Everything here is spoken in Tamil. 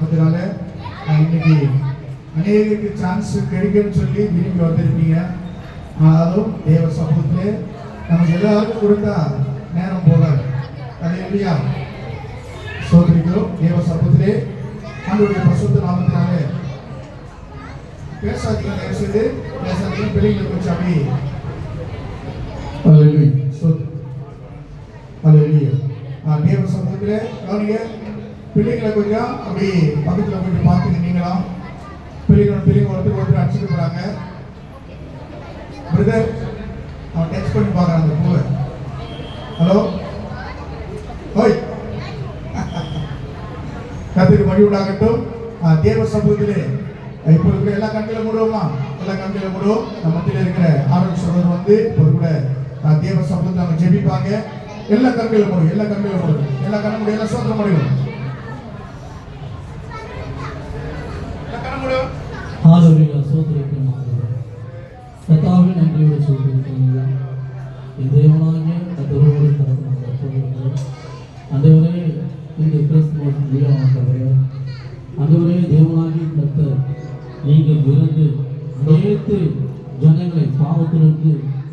நாமத்தினால இன்னைக்கு அநேகருக்கு சான்ஸ் கிடைக்குன்னு சொல்லி விரும்பி வந்திருக்கீங்க. ஆனாலும் தேவ சமூகத்திலே நமக்கு எல்லாருக்கும் கொடுத்தா நேரம் போகாது. அது இல்லையா? சோதரிக்கிறோம் தேவ சமூகத்திலே ஆண்டவருடைய பரிசுத்த நாமத்தினாலே பேசாதீங்க, பேசுது பேசாதீங்க, பிள்ளைங்களுக்கு கொஞ்சம் அப்படி தேவ சமூகத்திலே கவனிங்க. பிள்ளைங்களை கொஞ்சம் அப்படி பக்கத்தில் கொஞ்சம் பார்த்துங்க. நீங்களாம் பிள்ளைங்க ஒருத்தர் அடிச்சுட்டு போறாங்க. பிரதர் அவன் டெக்ஸ்ட் பண்ணி பார்க்குறான் அந்த பூவை. ஹலோ ஓய் கத்துக்கு வழி உண்டாகட்டும். தேவ சமூகத்திலே இப்போ இருக்கிற எல்லா கண்களை மூடுவோமா? எல்லா கண்களை மூடுவோம். நம்ம மத்தியில் இருக்கிற ஆரோக்கிய சகோதரர் வந்து இப்போ கூட தேவ சமூகத்தை அவங்க ஜெபிப்பாங்க. எல்லா கண்களை மூடும், எல்லா கண்களை மூடும், எல்லா கண்ண முடியும், எல்லா சோதனை முடியும். ஹalleluya சோதரிக்கிறோம். கர்த்தாவே நன்றியோடு சொல்கிறீங்க. தேவனாகிய கர்த்தரோடு கலந்து ஆண்டவரே இந்த கிறிஸ்துமஸ் நிகழ்வாகவே ஆண்டவரே தேவனாகிய கர்த்தர் நீங்கள் விருந்து